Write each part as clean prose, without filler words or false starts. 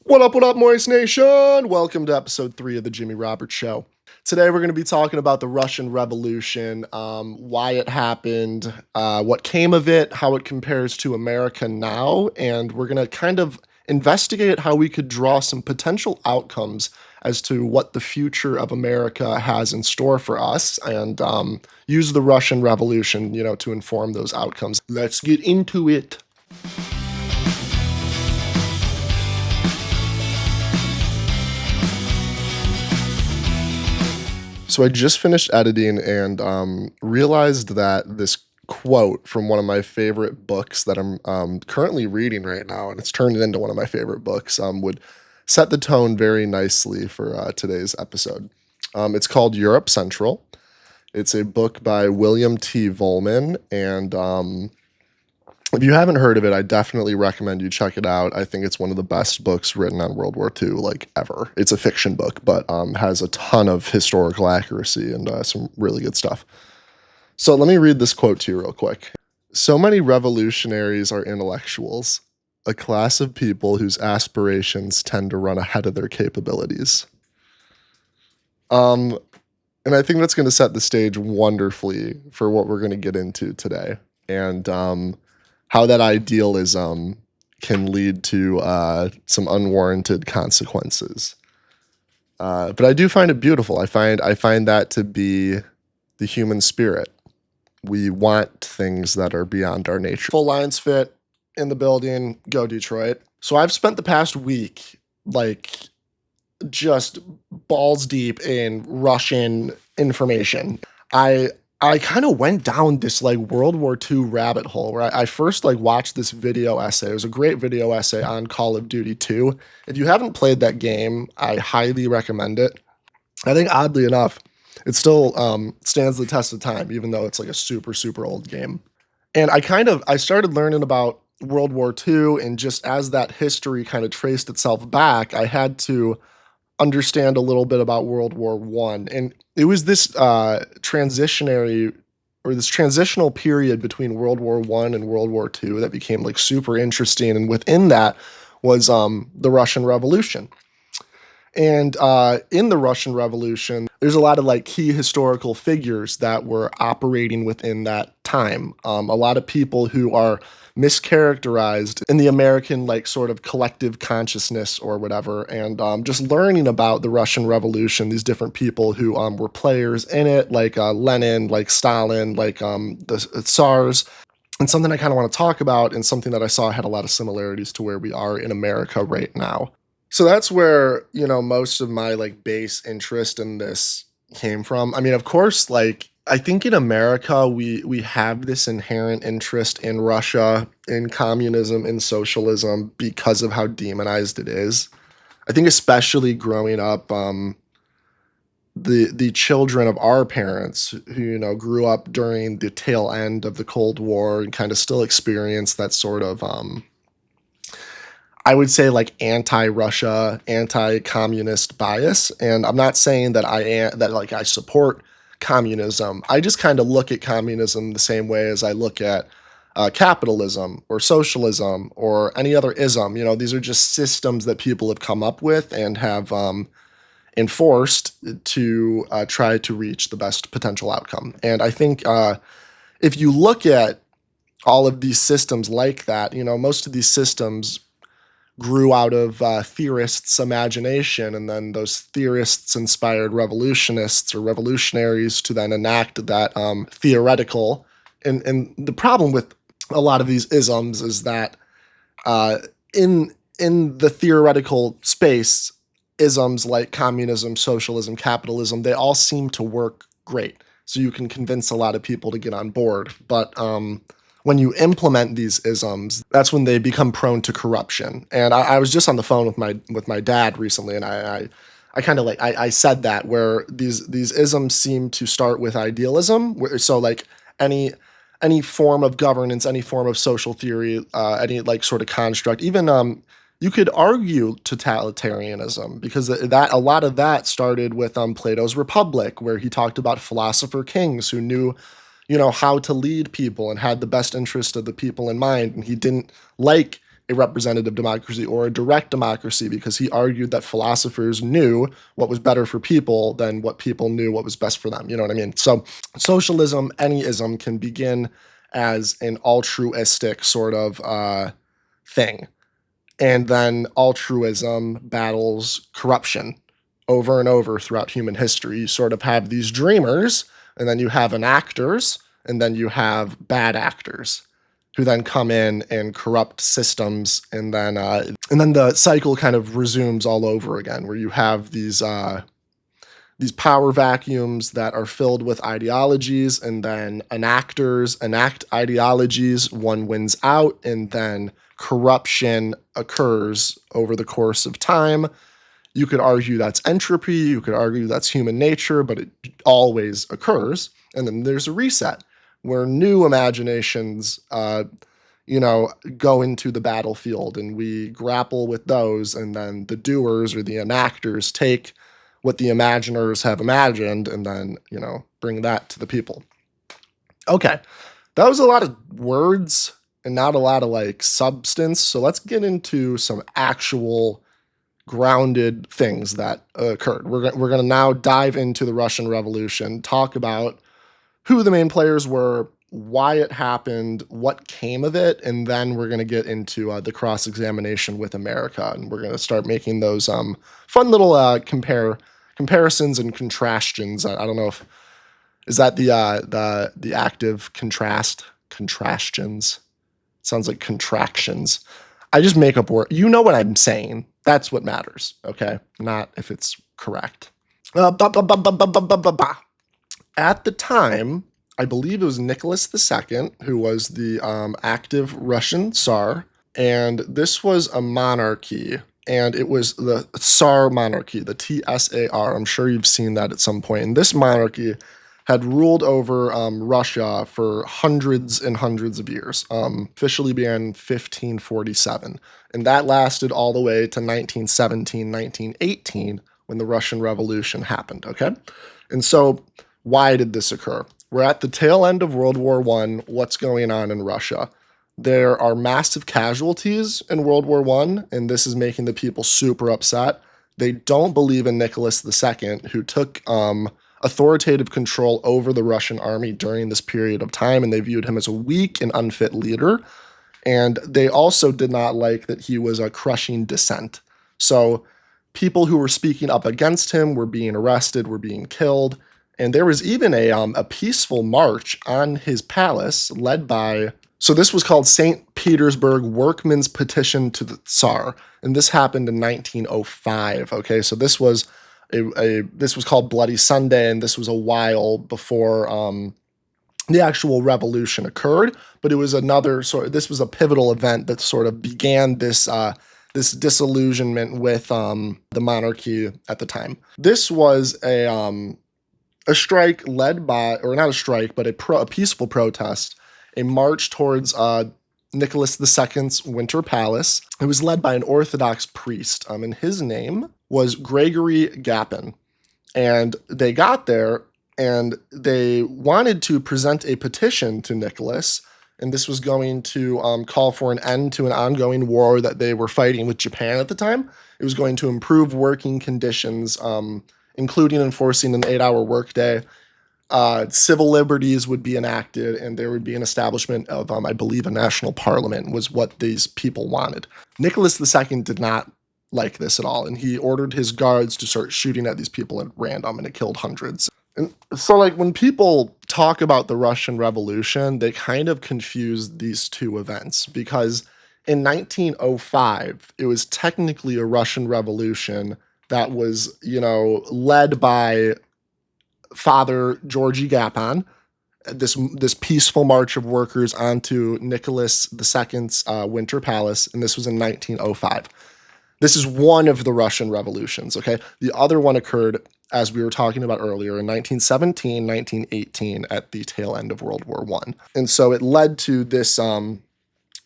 What up, Moist Nation? Welcome to episode 3 of the Jimmy Roberts Show. Today, we're going to be talking about the Russian Revolution, why it happened, what came of it, how it compares to America now, and we're going to kind of investigate how we could draw some potential outcomes as to what the future of America has in store for us, and use the Russian Revolution, to inform those outcomes. Let's get into it. So I just finished editing and realized that this quote from one of my favorite books that I'm currently reading right now, and it's turned into one of my favorite books, would set the tone very nicely for today's episode. It's called Europe Central. It's a book by William T. Vollmann, and if you haven't heard of it, I definitely recommend you check it out. I think it's one of the best books written on World War II, ever. It's a fiction book, but has a ton of historical accuracy and some really good stuff. So let me read this quote to you real quick. So many revolutionaries are intellectuals, a class of people whose aspirations tend to run ahead of their capabilities. And I think that's going to set the stage wonderfully for what we're going to get into today. And how that idealism can lead to some unwarranted consequences. But I do find it beautiful. I find that to be the human spirit. We want things that are beyond our nature. Full Lions Fit in the building. Go Detroit. So I've spent the past week just balls deep in Russian information. I kind of went down this World War II rabbit hole where I first watched this video essay. It was a great video essay on Call of Duty 2. If you haven't played that game, I highly recommend it. I think oddly enough, it still stands the test of time, even though it's a super, super old game. And I started learning about World War II, and just as that history kind of traced itself back, I had to understand a little bit about World War I. And it was this transitional period between World War I and World War II that became super interesting. And within that was the Russian Revolution. And in the Russian Revolution, there's a lot of key historical figures that were operating within that time. A lot of people who are mischaracterized in the American sort of collective consciousness or whatever. And just learning about the Russian Revolution, these different people who were players in it, Lenin, Stalin, the Tsars. And something I kind of want to talk about, and something that I saw had a lot of similarities to where we are in America right now. So that's where, most of my base interest in this came from. I mean, of course, I think in America, we have this inherent interest in Russia, in communism, in socialism, because of how demonized it is. I think especially growing up, the children of our parents who, grew up during the tail end of the Cold War and kind of still experience that sort of, I would say anti-Russia, anti-communist bias. And I'm not saying that I support communism. I just kind of look at communism the same way as I look at capitalism or socialism or any other ism. These are just systems that people have come up with and have enforced to try to reach the best potential outcome. And I think if you look at all of these systems like that, most of these systems grew out of theorists' imagination, and then those theorists inspired revolutionists or revolutionaries to then enact that theoretical. And the problem with a lot of these isms is that in the theoretical space, isms like communism, socialism, capitalism, they all seem to work great. So you can convince a lot of people to get on board. But when you implement these isms, that's when they become prone to corruption. And I was just on the phone with my dad recently, and I kind of I said that where these isms seem to start with idealism. So any form of governance, any form of social theory, any sort of construct, even you could argue totalitarianism, because that a lot of that started with Plato's Republic, where he talked about philosopher kings who knew how to lead people and had the best interest of the people in mind. And he didn't like a representative democracy or a direct democracy, because he argued that philosophers knew what was better for people than what people knew what was best for them. You know what I mean? So socialism, any ism, can begin as an altruistic sort of thing. And then altruism battles corruption over and over throughout human history. You sort of have these dreamers, and then you have enactors, and then you have bad actors who then come in and corrupt systems, and then the cycle kind of resumes all over again, where you have these power vacuums that are filled with ideologies, and then enactors enact ideologies, one wins out, and then corruption occurs over the course of time. You could argue that's entropy, you could argue that's human nature, but it always occurs. And then there's a reset where new imaginations, go into the battlefield, and we grapple with those, and then the doers or the enactors take what the imaginers have imagined and then, bring that to the people. Okay, that was a lot of words and not a lot of substance. So let's get into some actual grounded things that occurred. We're going to now dive into the Russian Revolution, talk about who the main players were, why it happened, what came of it, and then we're going to get into the cross-examination with America, and we're going to start making those fun little comparisons and contrastions. I don't know if is that the active contrastions. Sounds like contractions. I just make up words. You know what I'm saying. That's what matters, okay? Not if it's correct. At the time, I believe it was Nicholas II, who was the active Russian Tsar, and this was a monarchy, and it was the Tsar monarchy, the Tsar. I'm sure you've seen that at some point. And this monarchy had ruled over Russia for hundreds and hundreds of years. Officially began in 1547. And that lasted all the way to 1917, 1918, when the Russian Revolution happened, okay? And so why did this occur? We're at the tail end of World War I. What's going on in Russia? There are massive casualties in World War I, and this is making the people super upset. They don't believe in Nicholas II, who took authoritative control over the Russian army during this period of time, and they viewed him as a weak and unfit leader. And they also did not like that he was crushing dissent. So people who were speaking up against him were being arrested, were being killed. And there was even a peaceful march on his palace led by, so this was called St. Petersburg Workmen's Petition to the Tsar. And this happened in 1905. Okay, so this was this was called Bloody Sunday, and this was a while before the actual revolution occurred. But it was this was a pivotal event that sort of began this this disillusionment with the monarchy at the time. This was a strike led by, or not a strike, but a peaceful protest, a march towards Nicholas II's Winter Palace. It was led by an Orthodox priest, and his name was Gregory Gapin. And they got there, and they wanted to present a petition to Nicholas, and this was going to call for an end to an ongoing war that they were fighting with Japan at the time. It was going to improve working conditions, including enforcing an 8-hour workday. Civil liberties would be enacted, and there would be an establishment of, I believe, a national parliament was what these people wanted. Nicholas II did not like this at all, and he ordered his guards to start shooting at these people at random, and it killed hundreds. And so, when people talk about the Russian Revolution, they kind of confuse these two events, because in 1905, it was technically a Russian Revolution that was, led by Father Georgy Gapon, this peaceful march of workers onto Nicholas II's Winter Palace, and this was in 1905. This is one of the Russian revolutions, okay? The other one occurred, as we were talking about earlier, in 1917, 1918, at the tail end of World War I. And so it led to this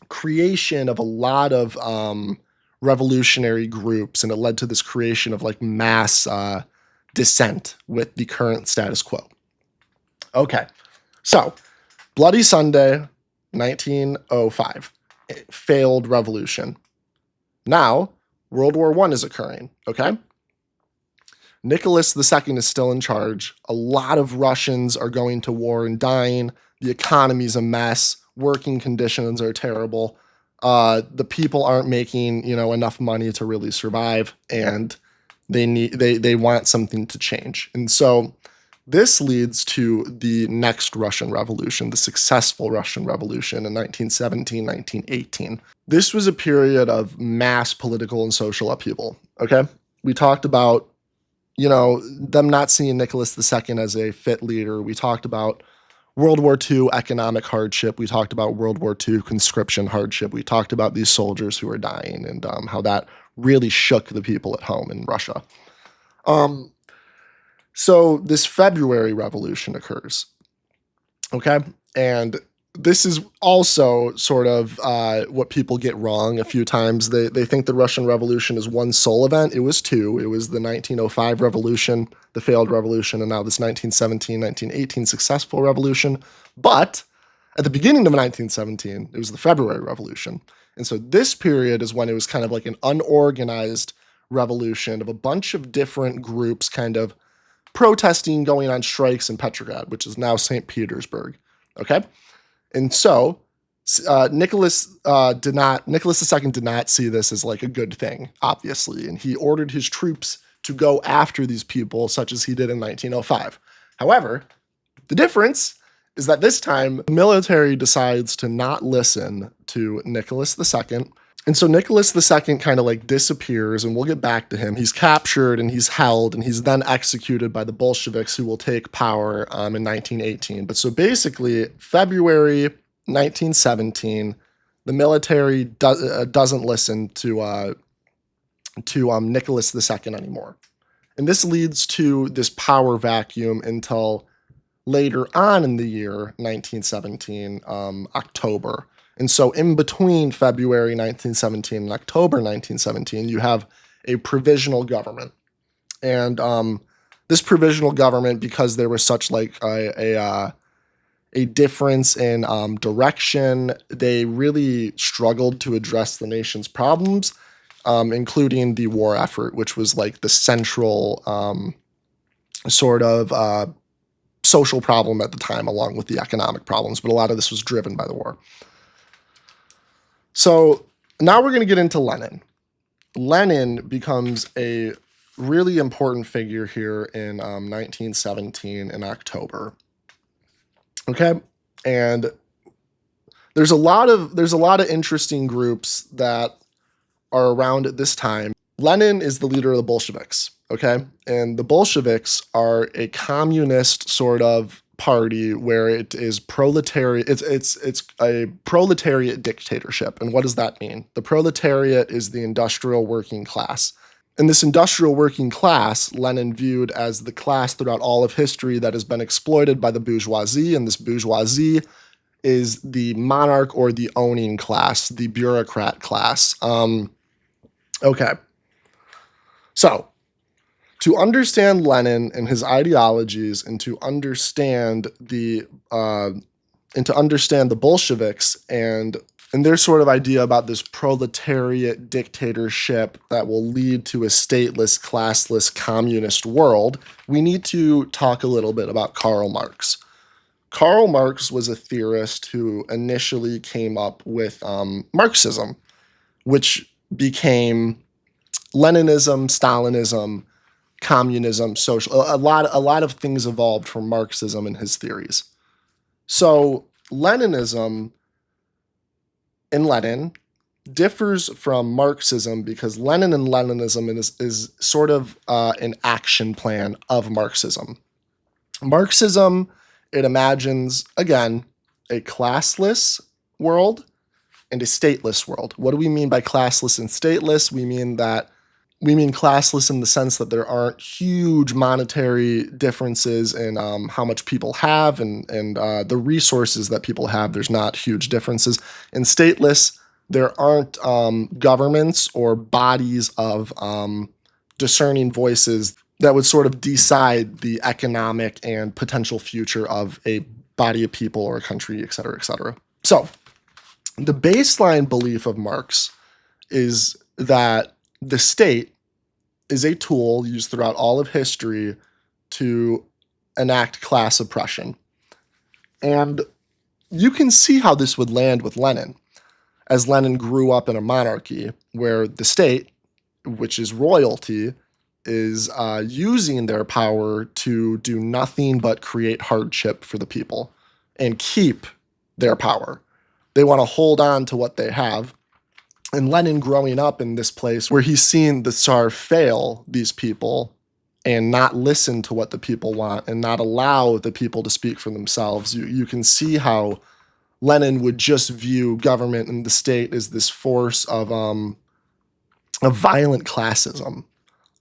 creation of a lot of revolutionary groups, and it led to this creation of mass dissent with the current status quo. Okay, so Bloody Sunday, 1905. failed revolution. Now, World War I is occurring, okay? Nicholas II is still in charge. A lot of Russians are going to war and dying. The economy's a mess. Working conditions are terrible. The people aren't making, enough money to really survive, and they want something to change. And so this leads to the next Russian Revolution, the successful Russian Revolution in 1917, 1918. This was a period of mass political and social upheaval, okay? We talked about, them not seeing Nicholas II as a fit leader. We talked about World War II economic hardship. We talked about World War II conscription hardship. We talked about these soldiers who are dying and how that really shook the people at home in Russia. So this February Revolution occurs, okay? And this is also sort of what people get wrong a few times. They think the Russian Revolution is one sole event. It was two. It was the 1905 revolution, the failed revolution, and now this 1917, 1918 successful revolution. But at the beginning of 1917, it was the February Revolution. And so this period is when it was kind of like an unorganized revolution of a bunch of different groups kind of protesting, going on strikes in Petrograd, which is now St. Petersburg, okay? And so Nicholas II did not see this as like a good thing, obviously, and he ordered his troops to go after these people, such as he did in 1905. However, the difference is that this time the military decides to not listen to Nicholas II. And so Nicholas II kind of like disappears, and we'll get back to him. He's captured and he's held, and he's then executed by the Bolsheviks, who will take power in 1918. But so basically, February 1917, the military doesn't listen to Nicholas II anymore. And this leads to this power vacuum until later on in the year 1917, October. And so in between February 1917 and October 1917, you have a provisional government. And this provisional government, because there was such like a difference in direction, they really struggled to address the nation's problems, including the war effort, which was like the central sort of social problem at the time, along with the economic problems. But a lot of this was driven by the war. So now we're going to get into Lenin. Lenin becomes a really important figure here in 1917 in October. Okay, and there's a lot of interesting groups that are around at this time. Lenin is the leader of the Bolsheviks. Okay, and the Bolsheviks are a communist sort of party where it is proletariat. It's a proletariat dictatorship. And what does that mean? The proletariat is the industrial working class. And this industrial working class, Lenin viewed as the class throughout all of history that has been exploited by the bourgeoisie, and this bourgeoisie is the monarch or the owning class, the bureaucrat class. Okay. So, to understand Lenin and his ideologies, and to understand the Bolsheviks and their sort of idea about this proletariat dictatorship that will lead to a stateless, classless, communist world, we need to talk a little bit about Karl Marx. Karl Marx was a theorist who initially came up with Marxism, which became Leninism, Stalinism, communism, social. A lot of things evolved from Marxism and his theories. So Leninism in Lenin differs from Marxism because Lenin and Leninism is sort of an action plan of Marxism. Marxism, it imagines, again, a classless world and a stateless world. What do we mean by classless and stateless? We mean classless in the sense that there aren't huge monetary differences in how much people have and the resources that people have. There's not huge differences. In stateless, there aren't governments or bodies of discerning voices that would sort of decide the economic and potential future of a body of people or a country, et cetera, et cetera. So The baseline belief of Marx is that the state is a tool used throughout all of history to enact class oppression. And you can see how this would land with Lenin, as Lenin grew up in a monarchy where the state, which is royalty, is using their power to do nothing but create hardship for the people and keep their power. They want to hold on to what they have. And Lenin growing up in this place where he's seen the Tsar fail these people and not listen to what the people want and not allow the people to speak for themselves, you can see how Lenin would just view government and the state as this force of violent classism.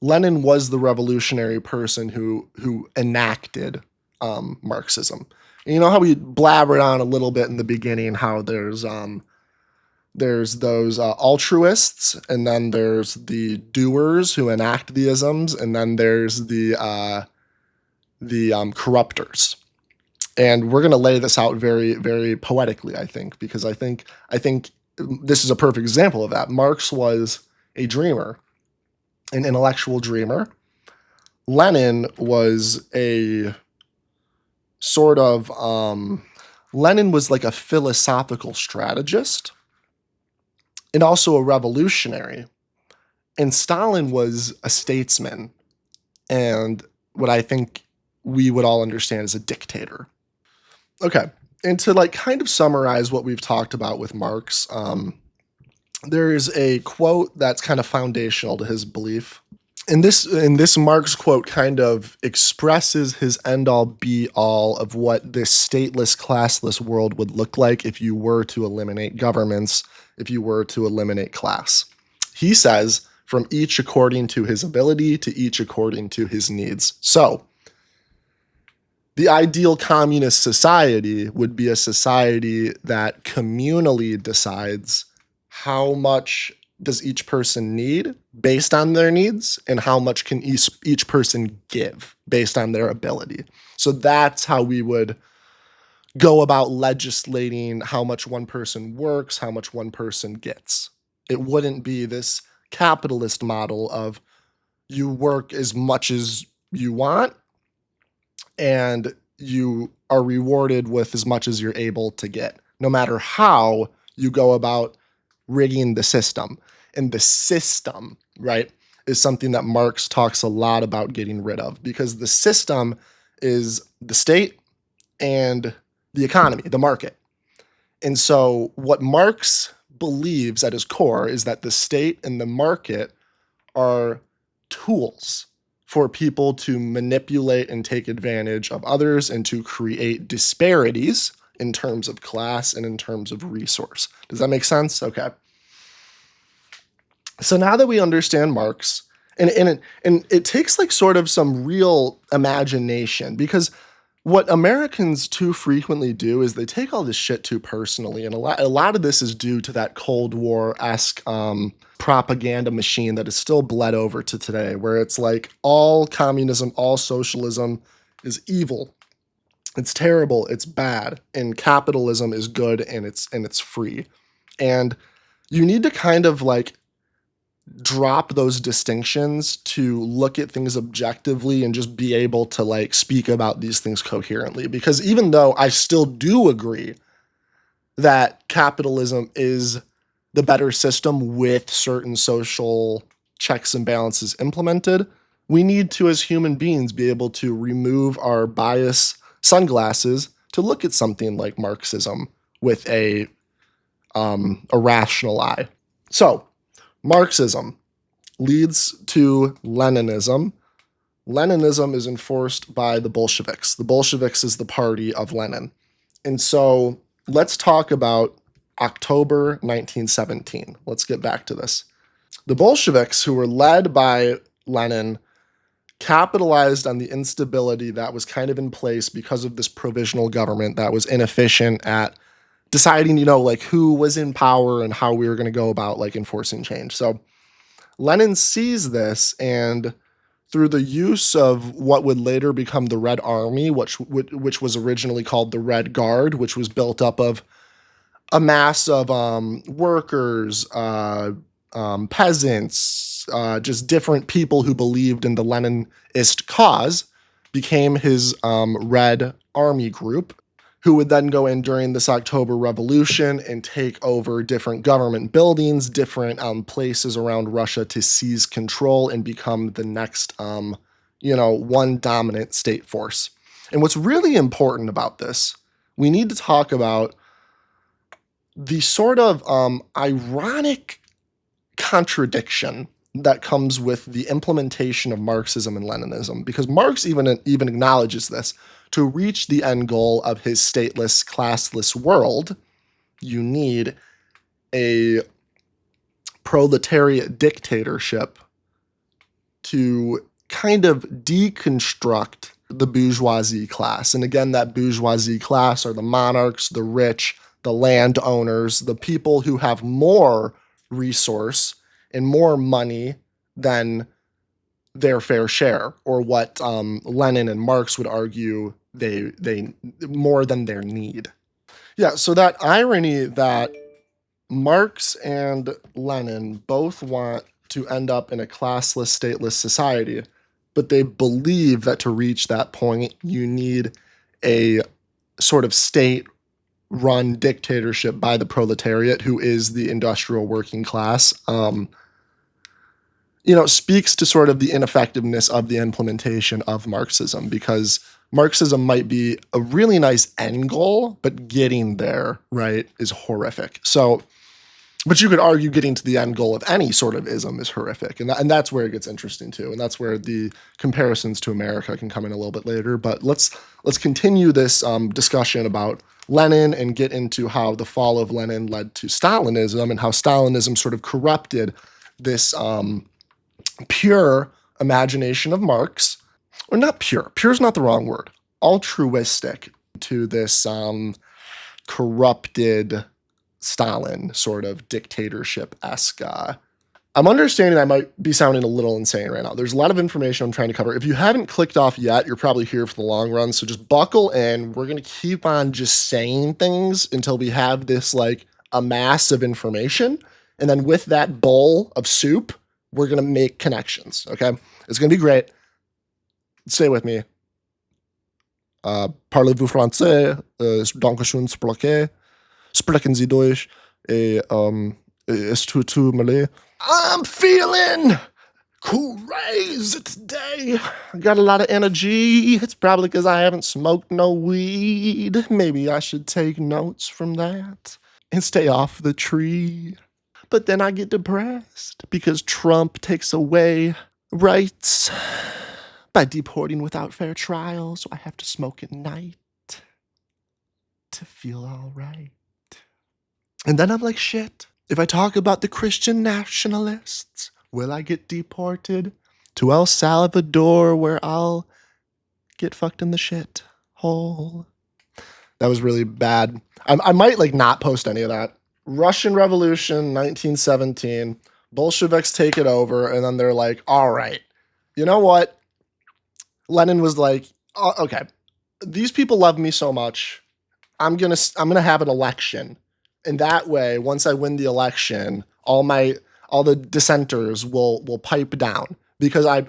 Lenin was the revolutionary person who enacted Marxism. And you know how we blabbered on a little bit in the beginning how there's those altruists, and then there's the doers who enact the isms, and then there's the corruptors. And we're going to lay this out very, very poetically, I think, because I think this is a perfect example of that. Marx was a dreamer, an intellectual dreamer. Lenin was a sort of Lenin was like a philosophical strategist and also a revolutionary. And Stalin was a statesman and what I think we would all understand as a dictator. Okay, and to like kind of summarize what we've talked about with Marx, there's a quote that's kind of foundational to his belief. And this Marx quote kind of expresses his end-all be-all of what this stateless, classless world would look like if you were to eliminate governments, if you were to eliminate class. He says, from each according to his ability to each according to his needs. So, the ideal communist society would be a society that communally decides how much does each person need based on their needs and how much can each person give based on their ability. So that's how we would go about legislating how much one person works, how much one person gets. It wouldn't be this capitalist model of you work as much as you want and you are rewarded with as much as you're able to get, no matter how you go about rigging the system. And the system, right, is something that Marx talks a lot about getting rid of, because the system is the state and the economy, the market. And so what Marx believes at his core is that the state and the market are tools for people to manipulate and take advantage of others and to create disparities in terms of class and in terms of resource. Does that make sense? Okay. So now that we understand Marx, and it takes like sort of some real imagination, because what Americans too frequently do is they take all this shit too personally, and a lot of this is due to that Cold War-esque propaganda machine that is still bled over to today, where it's like all communism, all socialism is evil, it's terrible, it's bad, and capitalism is good and it's free. And you need to kind of like drop those distinctions to look at things objectively and just be able to like speak about these things coherently. Because even though I still do agree that capitalism is the better system with certain social checks and balances implemented, we need to, as human beings, be able to remove our bias sunglasses to look at something like Marxism with a rational eye. So, Marxism leads to Leninism. Leninism is enforced by the Bolsheviks. The Bolsheviks is the party of Lenin. And so let's talk about October 1917. Let's get back to this. The Bolsheviks, who were led by Lenin, capitalized on the instability that was kind of in place because of this provisional government that was inefficient at deciding, like who was in power and how we were going to go about like enforcing change. So Lenin sees this, and through the use of what would later become the Red Army, which was originally called the Red Guard, which was built up of a mass of workers, peasants, just different people who believed in the Leninist cause became his Red Army group, who would then go in during this October Revolution and take over different government buildings, different places around Russia to seize control and become the next, one dominant state force. And what's really important about this, we need to talk about the sort of ironic contradiction that comes with the implementation of Marxism and Leninism, because Marx even acknowledges this. To reach the end goal of his stateless, classless world, you need a proletariat dictatorship to kind of deconstruct the bourgeoisie class. And again, that bourgeoisie class are the monarchs, the rich, the landowners, the people who have more resource and more money than their fair share, or what Lenin and Marx would argue they more than their need. Yeah, so that irony that Marx and Lenin both want to end up in a classless, stateless society, but they believe that to reach that point, you need a sort of state-run dictatorship by the proletariat, who is the industrial working class, speaks to sort of the ineffectiveness of the implementation of Marxism, because Marxism might be a really nice end goal, but getting there, right, is horrific. So, but you could argue getting to the end goal of any sort of ism is horrific. And that's where it gets interesting too. And that's where the comparisons to America can come in a little bit later. But let's continue this discussion about Lenin and get into how the fall of Lenin led to Stalinism, and how Stalinism sort of corrupted this pure imagination of Marx, or not pure, pure is not the wrong word, altruistic, to this corrupted Stalin sort of dictatorship-esque. I'm understanding I might be sounding a little insane right now. There's a lot of information I'm trying to cover. If you haven't clicked off yet, you're probably here for the long run, so just buckle in. We're going to keep on just saying things until we have this like a mass of information, and then with that bowl of soup, we're going to make connections, okay? It's going to be great. Stay with me. Parlez-vous français? Dankeschön, spreche. Sprechen Sie Deutsch? Ist tu Malay? I'm feeling crazy today. I got a lot of energy. It's probably because I haven't smoked no weed. Maybe I should take notes from that and stay off the tree. But then I get depressed because Trump takes away rights by deporting without fair trial, so I have to smoke at night to feel all right. And then I'm like, shit, if I talk about the Christian nationalists, will I get deported to El Salvador, where I'll get fucked in the shit hole? That was really bad. I might like not post any of that. Russian Revolution, 1917, Bolsheviks take it over, and then they're like, all right, you know what? Lenin was like, oh, okay, these people love me so much, I'm gonna have an election. And that way, once I win the election, all the dissenters will pipe down, because I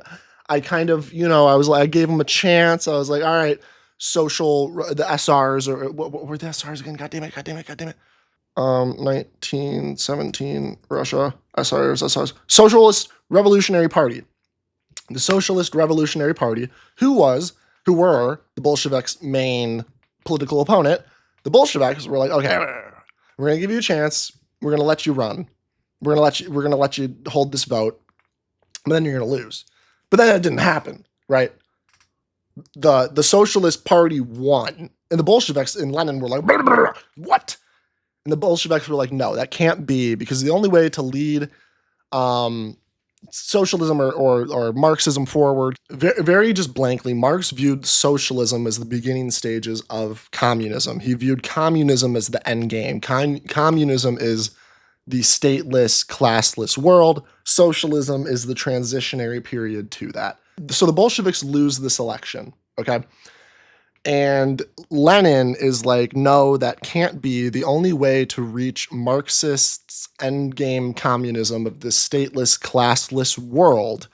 kind of, I gave them a chance. I was like, all right, the SRs, or what were the SRs again? God damn it. 1917 Russia, SRs, Socialist Revolutionary Party. The Socialist Revolutionary Party, who were the Bolsheviks' main political opponent. The Bolsheviks were like, okay, we're going to give you a chance. We're going to let you run. We're going to let you hold this vote, but then you're going to lose. But then it didn't happen, right? The Socialist Party won, and the Bolsheviks and Lenin were like, blah, blah, blah, what? And the Bolsheviks were like, no, that can't be, because the only way to lead socialism or Marxism forward, very just blankly, Marx viewed socialism as the beginning stages of communism. He viewed communism as the end game. Communism is the stateless, classless world. Socialism is the transitionary period to that. So the Bolsheviks lose this election, okay? And Lenin is like, no, that can't be. The only way to reach Marxist's endgame communism of this stateless, classless world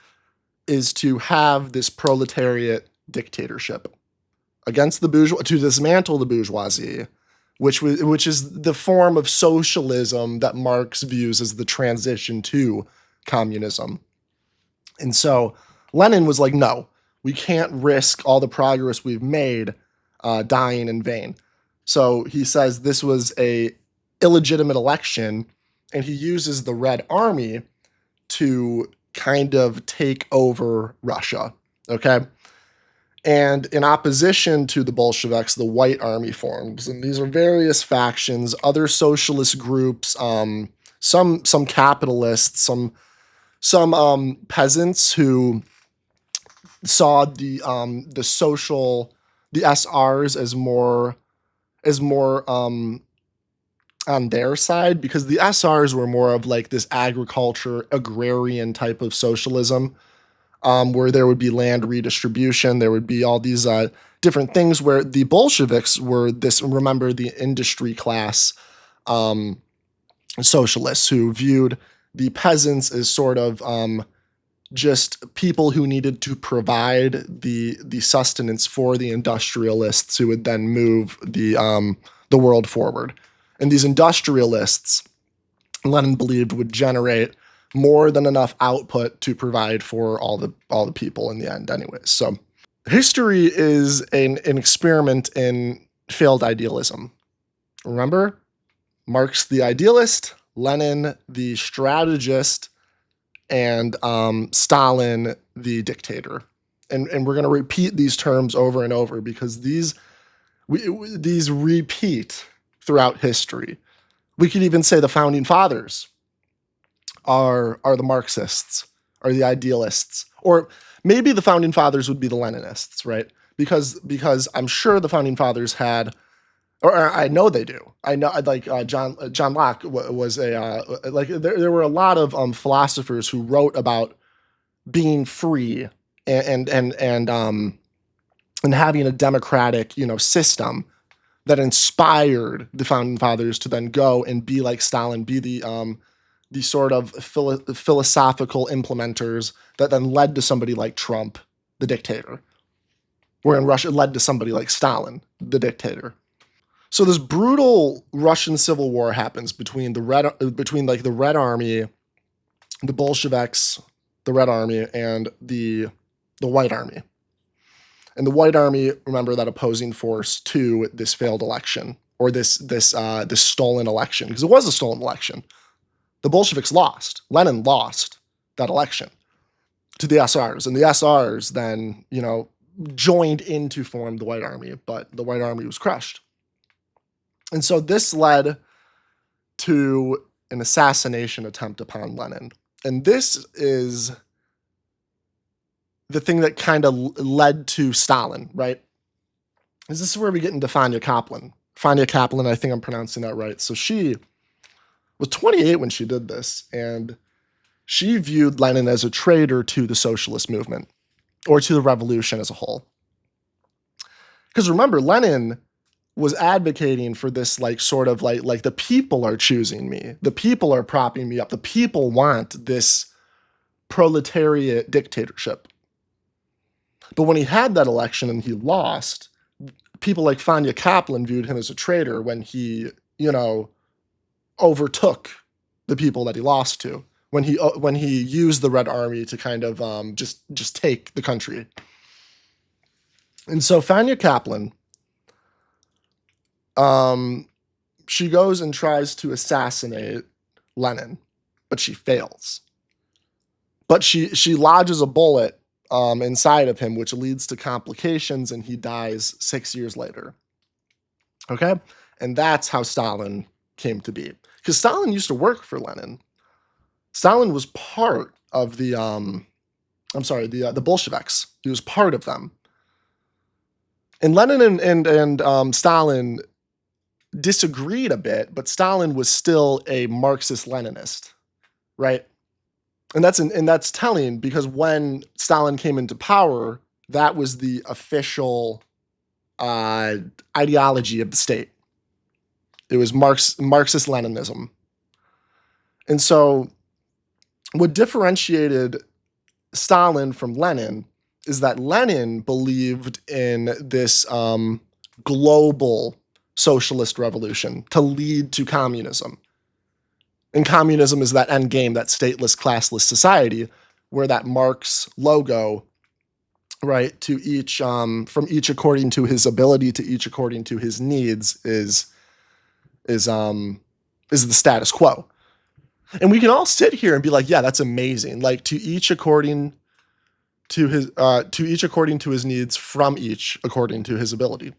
is to have this proletariat dictatorship against the bourgeoisie, to dismantle the bourgeoisie, which is the form of socialism that Marx views as the transition to communism. And so Lenin was like, no, we can't risk all the progress we've made dying in vain. So he says this was a illegitimate election, and he uses the Red Army to kind of take over Russia. Okay. And in opposition to the Bolsheviks, the White Army forms, and these are various factions, other socialist groups, some capitalists, some peasants who saw the SRs as more on their side, because the SRs were more of like this agriculture agrarian type of socialism, where there would be land redistribution, there would be all these different things, where the Bolsheviks were this, remember, the industry class socialists who viewed the peasants as sort of just people who needed to provide the sustenance for the industrialists who would then move the world forward. And these industrialists, Lenin believed, would generate more than enough output to provide for all the people in the end anyways. So history is an experiment in failed idealism. Remember? Marx the idealist, Lenin the strategist, and Stalin the dictator. And we're going to repeat these terms over and over because these repeat throughout history. We could even say the founding fathers are the Marxists, are the idealists, or maybe the founding fathers would be the Leninists, right? Because I'm sure the founding fathers had, or I know they do. I know, like John Locke was a like there were a lot of philosophers who wrote about being free and having a democratic system that inspired the founding fathers to then go and be like Stalin, be the sort of philosophical implementers that then led to somebody like Trump, the dictator, where in Russia it led to somebody like Stalin, the dictator. So this brutal Russian civil war happens between the Red Army, the Bolsheviks, the Red Army, and the White Army. And the White Army, remember, that opposing force to this failed election, or this stolen election, because it was a stolen election. The Bolsheviks lost. Lenin lost that election to the SRs, and the SRs then joined in to form the White Army, but the White Army was crushed. And so this led to an assassination attempt upon Lenin. And this is the thing that kind of led to Stalin, right? This is where we get into Fania Kaplan. Fania Kaplan, I think I'm pronouncing that right. So she was 28 when she did this, and she viewed Lenin as a traitor to the socialist movement, or to the revolution as a whole. Because remember, Lenin was advocating for this sort of like the people are choosing me. The people are propping me up. The people want this proletariat dictatorship. But when he had that election and he lost, people like Fania Kaplan viewed him as a traitor when he, overtook the people that he lost to, when he used the Red Army to kind of just take the country. And so Fania Kaplan, she goes and tries to assassinate Lenin, but she fails. But she lodges a bullet inside of him, which leads to complications, and he dies 6 years later. Okay? And that's how Stalin came to be. Because Stalin used to work for Lenin. Stalin was part of the Bolsheviks. He was part of them. And Lenin and Stalin disagreed a bit, but Stalin was still a Marxist-Leninist, right? And that's telling, because when Stalin came into power, that was the official uh, ideology of the state. It was Marxist Leninism. And so what differentiated Stalin from Lenin is that Lenin believed in this global socialist revolution to lead to communism. And communism is that end game, that stateless, classless society where that Marx logo, right, to each, from each according to his ability to each according to his needs is the status quo. And we can all sit here and be like, yeah, that's amazing. Like to each according to his needs, from each according to his ability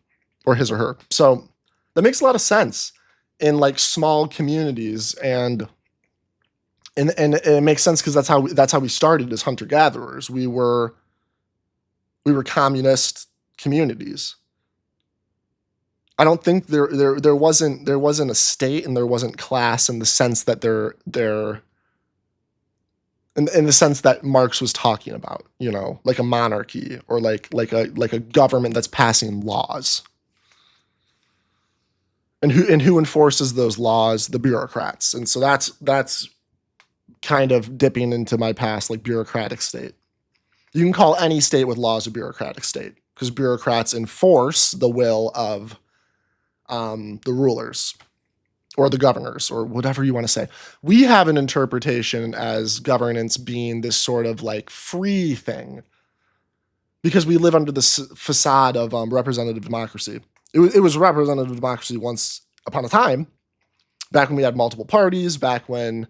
or his or her. So that makes a lot of sense in like small communities, and it makes sense because that's how we started as hunter gatherers. We were communist communities. I don't think there wasn't a state and there wasn't class in the sense that they're in the sense that Marx was talking about, you know, like a monarchy or like a government that's passing laws. And who enforces those laws? The bureaucrats. And so that's kind of dipping into my past, like bureaucratic state. You can call any state with laws a bureaucratic state because bureaucrats enforce the will of the rulers or the governors or whatever you want to say. We have an interpretation as governance being this sort of like free thing because we live under this facade of representative democracy. It was representative democracy once upon a time, back when we had multiple parties, back when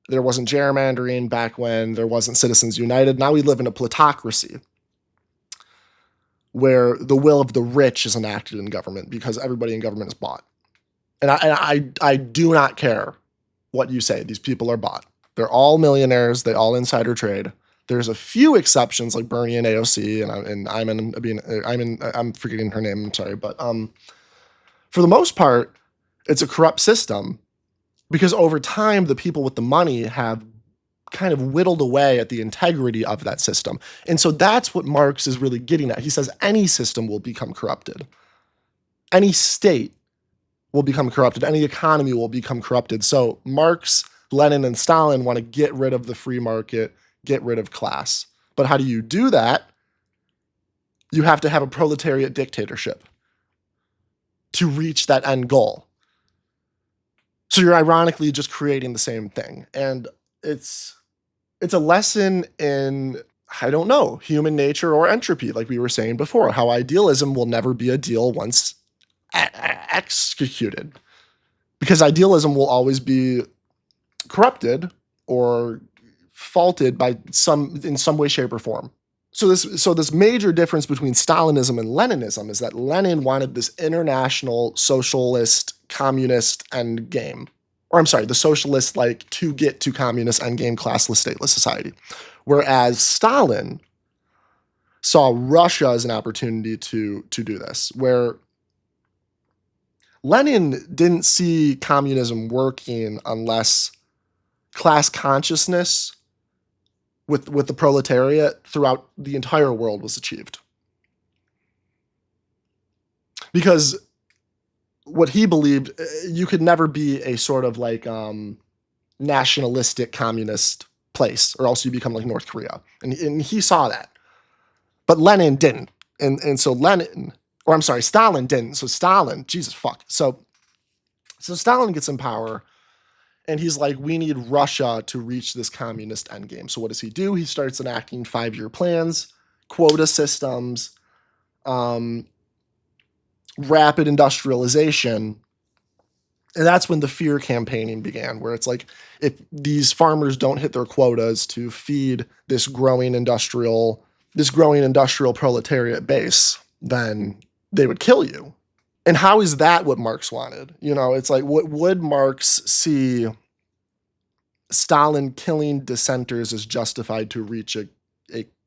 there wasn't gerrymandering, back when there wasn't Citizens United. Now we live in a plutocracy where the will of the rich is enacted in government because everybody in government is bought. And I do not care what you say. These people are bought. They're all millionaires. They all insider trade. There's a few exceptions like Bernie and AOC, and I'm forgetting her name. I'm sorry, but for the most part, it's a corrupt system because over time the people with the money have kind of whittled away at the integrity of that system. And so that's what Marx is really getting at. He says any system will become corrupted. Any state will become corrupted. Any economy will become corrupted. So Marx, Lenin, and Stalin want to get rid of the free market, get rid of class. But how do you do that? You have to have a proletariat dictatorship to reach that end goal. So you're ironically just creating the same thing. And it's a lesson in, I don't know, human nature or entropy, like we were saying before, how idealism will never be a deal once executed. Because idealism will always be corrupted or faulted by in some way, shape, or form. So this major difference between Stalinism and Leninism is that Lenin wanted this international socialist communist end game. Or I'm sorry, the socialist like to get to communist end game classless stateless society. Whereas Stalin saw Russia as an opportunity to do this, where Lenin didn't see communism working unless class consciousness with the proletariat throughout the entire world was achieved. Because what he believed, you could never be a sort of like nationalistic communist place, or else you become like North Korea. And he saw that. But Lenin didn't. And so Stalin didn't. So Stalin, Jesus fuck. So Stalin gets in power, and he's like, we need Russia to reach this communist endgame. So what does he do? He starts enacting 5-year plans, quota systems, rapid industrialization. And that's when the fear campaigning began, where it's like, if these farmers don't hit their quotas to feed this growing industrial proletariat base, then they would kill you. And how is that what Marx wanted? You know, it's like, would Marx see Stalin killing dissenters as justified to reach a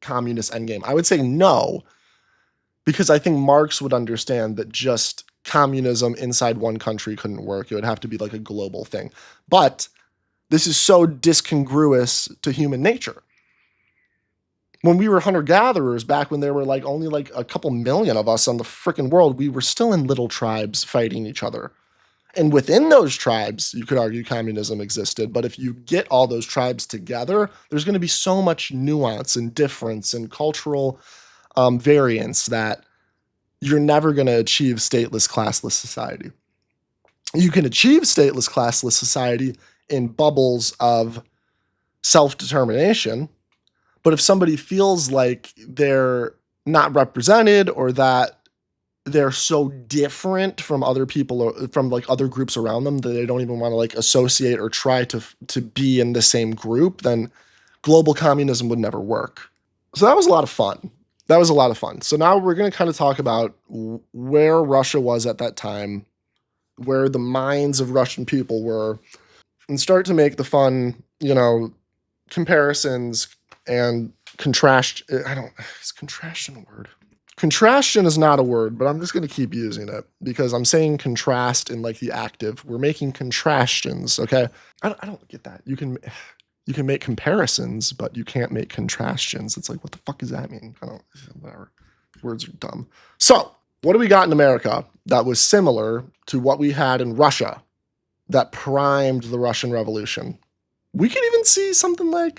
communist endgame? I would say no, because I think Marx would understand that just communism inside one country couldn't work. It would have to be like a global thing. But this is so discongruous to human nature. When we were hunter-gatherers, back when there were like only like a couple million of us on the freaking world, we were still in little tribes fighting each other. And within those tribes, you could argue communism existed. But if you get all those tribes together, there's going to be so much nuance and difference and cultural variance that you're never going to achieve stateless, classless society. You can achieve stateless, classless society in bubbles of self-determination. But if somebody feels like they're not represented, or that they're so different from other people, or from like other groups around them, that they don't even want to like associate or try to be in the same group, then global communism would never work. So that was a lot of fun. That was a lot of fun. So now we're going to kind of talk about where Russia was at that time, where the minds of Russian people were, and start to make the fun, comparisons and contrast. Is contrastion a word? Contrastion is not a word, but I'm just going to keep using it because I'm saying contrast in like the active. We're making contrastions, okay? I don't get that. You can make comparisons, but you can't make contrastions. It's like, what the fuck does that mean? Whatever. Words are dumb. So, what do we got in America that was similar to what we had in Russia that primed the Russian Revolution? We could even see something like,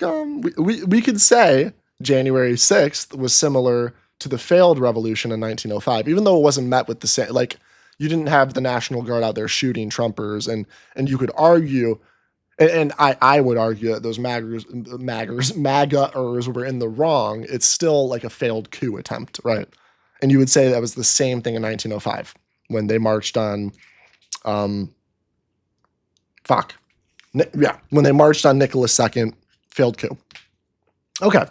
we could say January 6th was similar to the failed revolution in 1905, even though it wasn't met with the same, like, you didn't have the National Guard out there shooting Trumpers, and you could argue, and I would argue that those MAGAers were in the wrong. It's still like a failed coup attempt, right? And you would say that was the same thing in 1905 when they marched on, when they marched on Nicholas II, failed coup. Okay,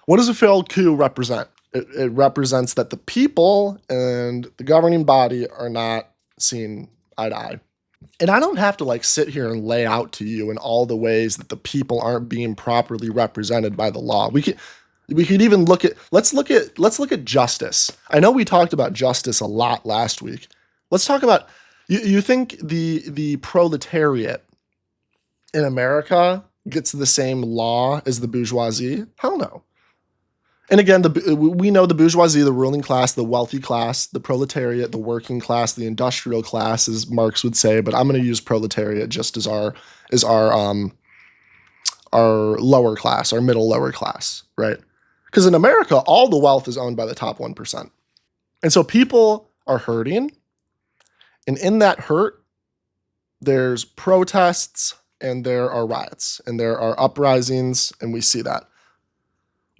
what does a failed coup represent? It represents that the people and the governing body are not seen eye to eye. And I don't have to like sit here and lay out to you in all the ways that the people aren't being properly represented by the law. We could even let's look at justice. I know we talked about justice a lot last week. Let's talk about, you think the proletariat in America gets the same law as the bourgeoisie? Hell no. And again, we know the bourgeoisie, the ruling class, the wealthy class, the proletariat, the working class, the industrial class, as Marx would say. But I'm going to use proletariat just as our lower class, our middle lower class, right? Because in America, all the wealth is owned by the top 1%, and so people are hurting, and in that hurt, there's protests, and there are riots, and there are uprisings, and we see that.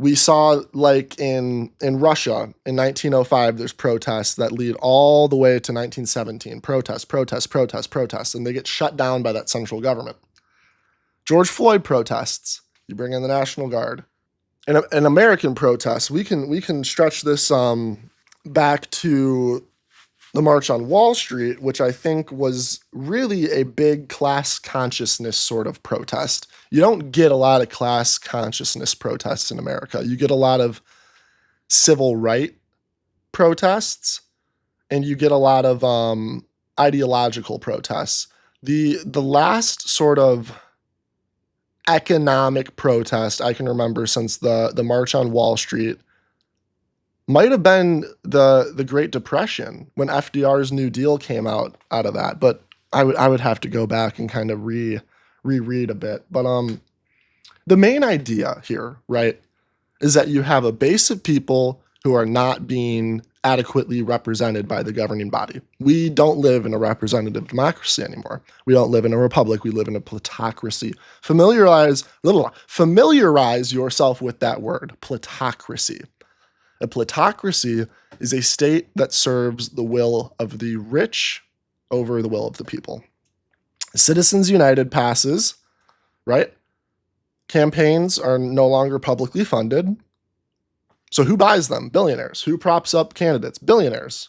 We saw, like in Russia in 1905, there's protests that lead all the way to 1917. Protests, and they get shut down by that central government. George Floyd protests. You bring in the National Guard. And an American protests, we can stretch this back to the March on Wall Street, which I think was really a big class consciousness sort of protest. You don't get a lot of class consciousness protests in America. You get a lot of civil right protests, and you get a lot of ideological protests. The last sort of economic protest I can remember since the March on Wall Street might have been the Great Depression, when FDR's New Deal came out of that. But I would have to go back and kind of reread a bit. But the main idea here, right, is that you have a base of people who are not being adequately represented by the governing body. We don't live in a representative democracy anymore. We don't live in a republic. We live in a plutocracy. Familiarize yourself with that word, plutocracy. A plutocracy is a state that serves the will of the rich over the will of the people. Citizens United passes, right? Campaigns are no longer publicly funded. So who buys them? Billionaires. Who props up candidates? Billionaires.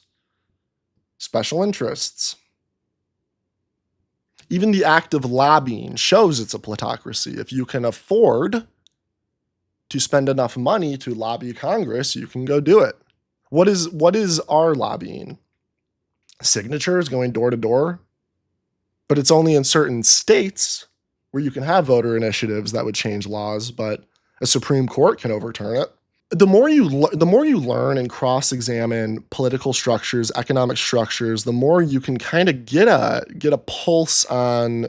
Special interests. Even the act of lobbying shows it's a plutocracy. If you can afford to spend enough money to lobby Congress, you can go do it. What is our lobbying? Signatures going door to door? But it's only in certain states where you can have voter initiatives that would change laws, but a Supreme Court can overturn it. the more you learn and cross-examine political structures, economic structures, the more you can kind of get a pulse on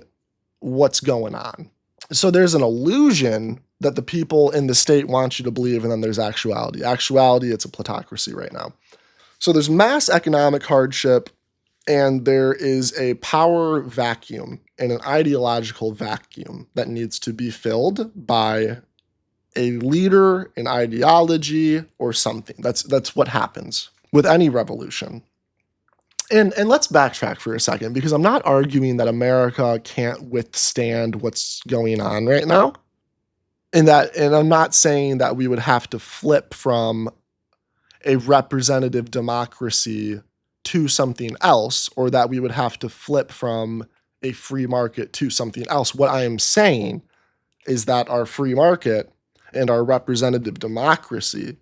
what's going on. So there's an illusion that the people in the state want you to believe, and then there's actuality. Actuality, it's a plutocracy right now. So there's mass economic hardship, and there is a power vacuum and an ideological vacuum that needs to be filled by a leader, an ideology, or something. That's what happens with any revolution. And let's backtrack for a second, because I'm not arguing that America can't withstand what's going on right now. And I'm not saying that we would have to flip from a representative democracy to something else, or that we would have to flip from a free market to something else. What I am saying is that our free market and our representative democracy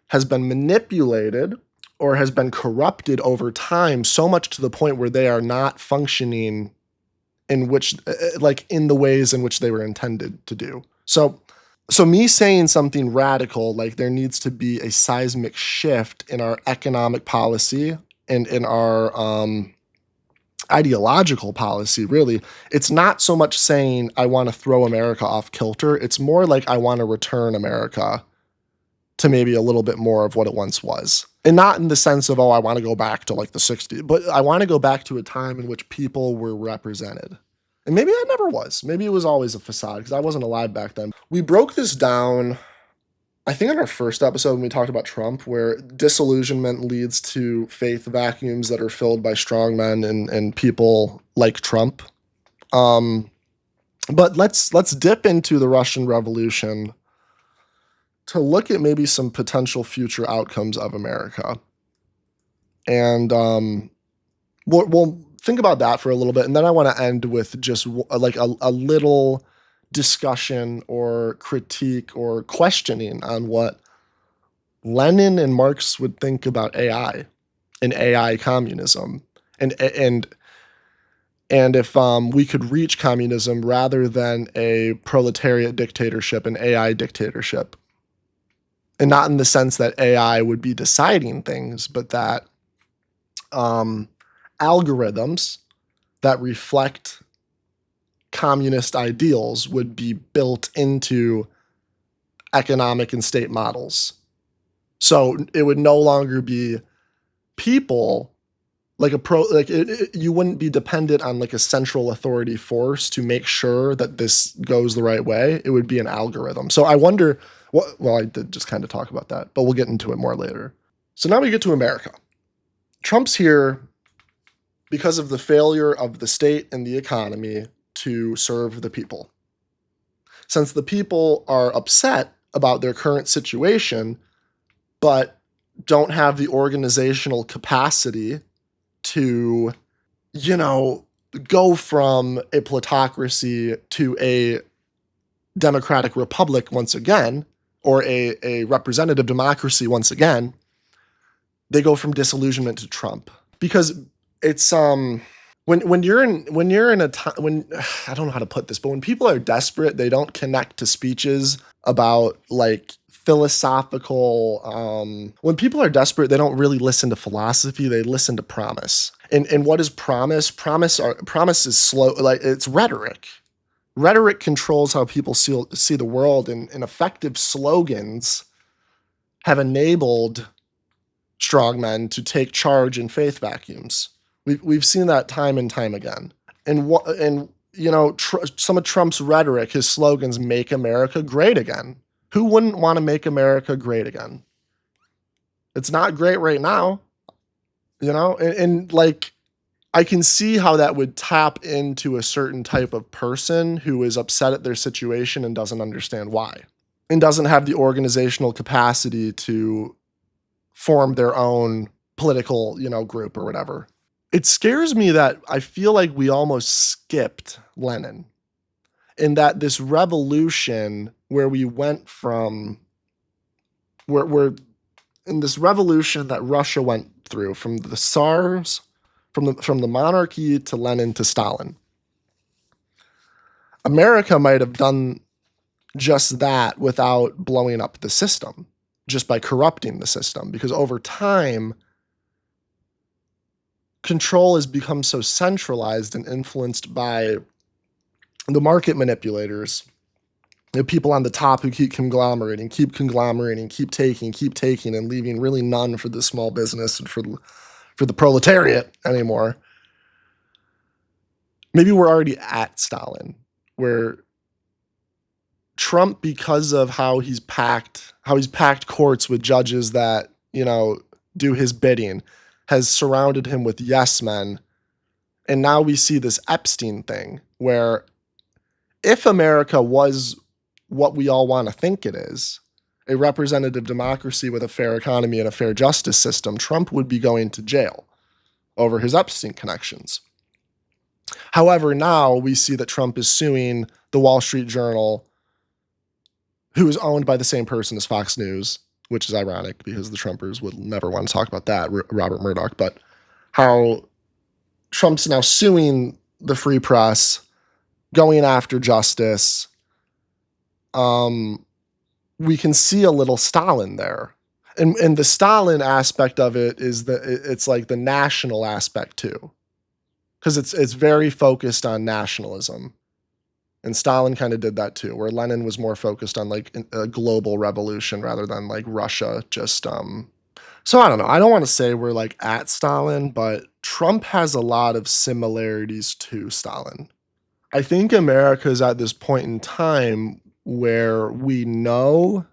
has been manipulated or has been corrupted over time so much to the point where they are not functioning in which, like, in the ways in which they were intended to do. So me saying something radical, like there needs to be a seismic shift in our economic policy and in our ideological policy, really, it's not so much saying I want to throw America off kilter. It's more like I want to return America to maybe a little bit more of what it once was. And not in the sense of, oh, I want to go back to like the 60s, but I want to go back to a time in which people were represented. And maybe that never was. Maybe it was always a facade, because I wasn't alive back then. We broke this down, I think, in our first episode when we talked about Trump, where disillusionment leads to faith vacuums that are filled by strong men and people like Trump. But let's dip into the Russian Revolution to look at maybe some potential future outcomes of America. And we'll think about that for a little bit. And then I want to end with just like a little discussion or critique or questioning on what Lenin and Marx would think about AI and AI communism. And if we could reach communism rather than a proletariat dictatorship, an AI dictatorship. And not in the sense that AI would be deciding things, but that algorithms that reflect communist ideals would be built into economic and state models. So it would no longer be people like you wouldn't be dependent on like a central authority force to make sure that this goes the right way. It would be an algorithm. So I wonder well, I did just kind of talk about that, but we'll get into it more later. So now we get to America. Trump's here because of the failure of the state and the economy to serve the people. Since the people are upset about their current situation, but don't have the organizational capacity to, go from a plutocracy to a democratic republic once again, or a representative democracy once again, they go from disillusionment to Trump. Because it's when you're in a time when I don't know how to put this, but when people are desperate, they don't connect to speeches about like philosophical. When people are desperate, they don't really listen to philosophy. They listen to promise. And what is promise? Promise is slow. Like it's rhetoric. Rhetoric controls how people see the world, and effective slogans have enabled strongmen to take charge in faith vacuums. We've seen that time and time again. And some of Trump's rhetoric, his slogans, make America great again. Who wouldn't want to make America great again? It's not great right now, and like, I can see how that would tap into a certain type of person who is upset at their situation and doesn't understand why, and doesn't have the organizational capacity to form their own political, group or whatever. It scares me that I feel like we almost skipped Lenin, in that this revolution where we went from we're in this revolution that Russia went through, from the Tsars, from the monarchy to Lenin to Stalin. America might have done just that without blowing up the system. just by corrupting the system, because over time, control has become so centralized and influenced by the market manipulators, the people on the top who keep conglomerating, keep taking, and leaving really none for the small business and for the proletariat anymore. Maybe we're already at Stalin, where Trump, because of how he's packed courts with judges that, do his bidding, has surrounded him with yes men. And now we see this Epstein thing where if America was what we all want to think it is, a representative democracy with a fair economy and a fair justice system, Trump would be going to jail over his Epstein connections. However, now we see that Trump is suing the Wall Street Journal, who is owned by the same person as Fox News, which is ironic because the Trumpers would never want to talk about that, Robert Murdoch, but how Trump's now suing the free press, going after justice. We can see a little Stalin there. And the Stalin aspect of it is that it's like the national aspect too, because it's very focused on nationalism. And Stalin kind of did that too, where Lenin was more focused on like a global revolution rather than like Russia just so I don't know. I don't want to say we're like at Stalin, but Trump has a lot of similarities to Stalin. I think America is at this point in time where we know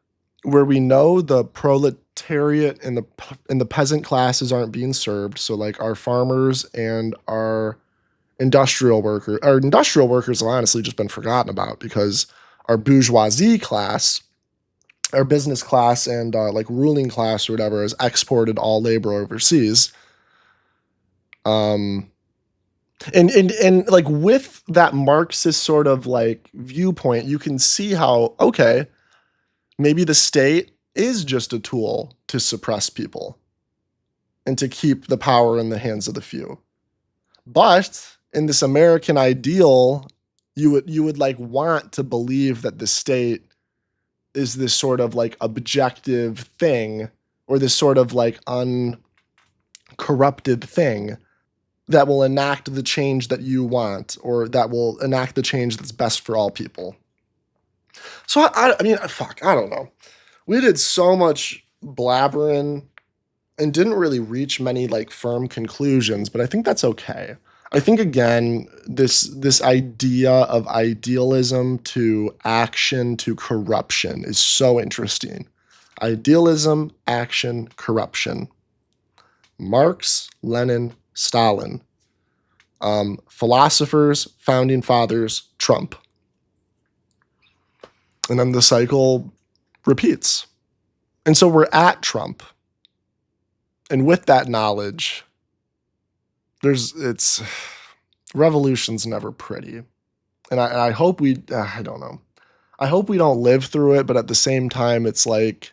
the proletariat and the peasant classes aren't being served. So like our farmers and our industrial workers have honestly just been forgotten about, because our bourgeoisie class, our business class, and like ruling class or whatever has exported all labor overseas. And like with that Marxist sort of like viewpoint, you can see how, okay, maybe the state is just a tool to suppress people and to keep the power in the hands of the few. But in this American ideal, you would like want to believe that the state is this sort of like objective thing, or this sort of like uncorrupted thing that will enact the change that you want, or that will enact the change that's best for all people. So I mean, fuck, I don't know. We did so much blabbering and didn't really reach many like firm conclusions, but I think that's okay. I think again, this idea of idealism to action to corruption is so interesting. Idealism, action, corruption. Marx, Lenin, Stalin. Philosophers, founding fathers, Trump. And then the cycle repeats. And so we're at Trump. And with that knowledge, revolution's never pretty. And I hope I don't know. I hope we don't live through it, but at the same time, it's like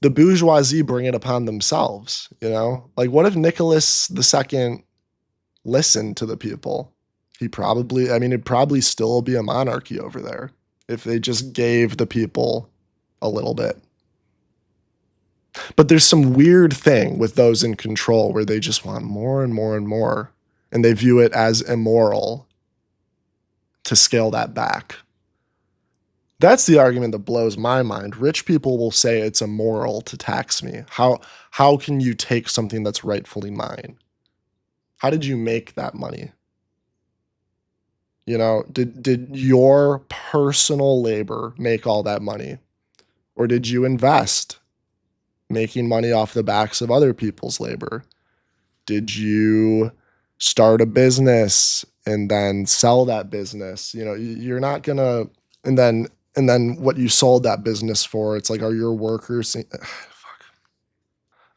the bourgeoisie bring it upon themselves, Like what if Nicholas II listened to the people? It'd probably still be a monarchy over there if they just gave the people a little bit. But there's some weird thing with those in control where they just want more and more and more, and they view it as immoral to scale that back. That's the argument that blows my mind. Rich people will say it's immoral to tax me. How can you take something that's rightfully mine? How did you make that money? Did your personal labor make all that money? Or did you invest, making money off the backs of other people's labor? Did you start a business and then sell that business? You're not gonna, and then what you sold that business for, it's like, are your workers, fuck.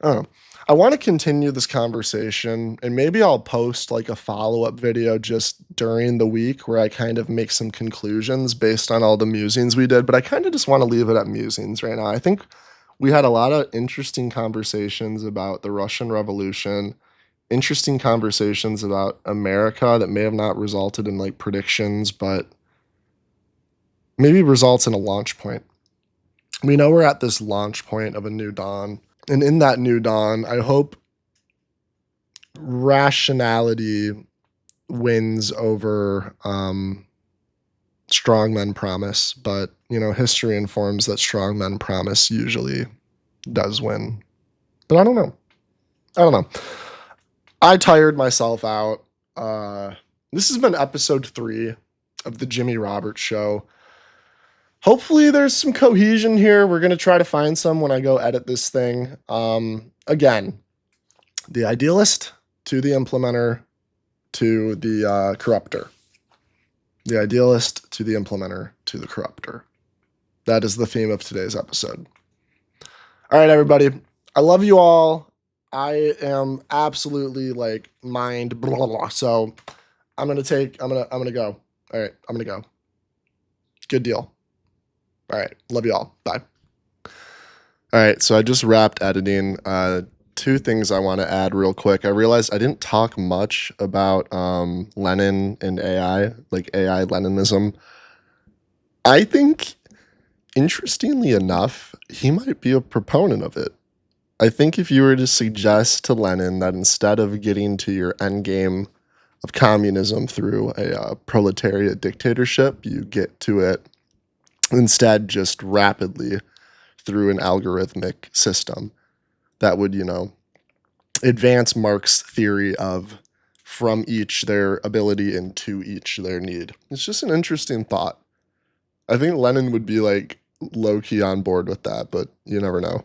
I don't know. I want to continue this conversation, and maybe I'll post like a follow-up video just during the week where I kind of make some conclusions based on all the musings we did, but I kind of just want to leave it at musings right now. I think we had a lot of interesting conversations about the Russian Revolution, interesting conversations about America that may have not resulted in like predictions, but maybe results in a launch point. We know we're at this launch point of a new dawn. And in that new dawn, I hope rationality wins over strong men promise. But, history informs that strong men promise usually does win. But I don't know. I tired myself out. This has been episode 3 of the Jimmy Roberts Show. Hopefully there's some cohesion here. We're going to try to find some when I go edit this thing. Again, the idealist to the implementer to the corrupter. The idealist to the implementer to the corrupter. That is the theme of today's episode. All right, everybody. I love you all. I am absolutely like mind blah, blah, blah. So I'm gonna go. All right, I'm gonna go. Good deal. All right, love you all. Bye. All right, so I just wrapped editing. 2 things I want to add real quick. I realized I didn't talk much about Lenin and AI, like AI Leninism. I think, interestingly enough, he might be a proponent of it. I think if you were to suggest to Lenin that instead of getting to your end game of communism through a proletariat dictatorship, you get to it instead just rapidly through an algorithmic system that would, advance Marx's theory of from each their ability and to each their need. It's just an interesting thought. I think Lenin would be like low-key on board with that, but you never know.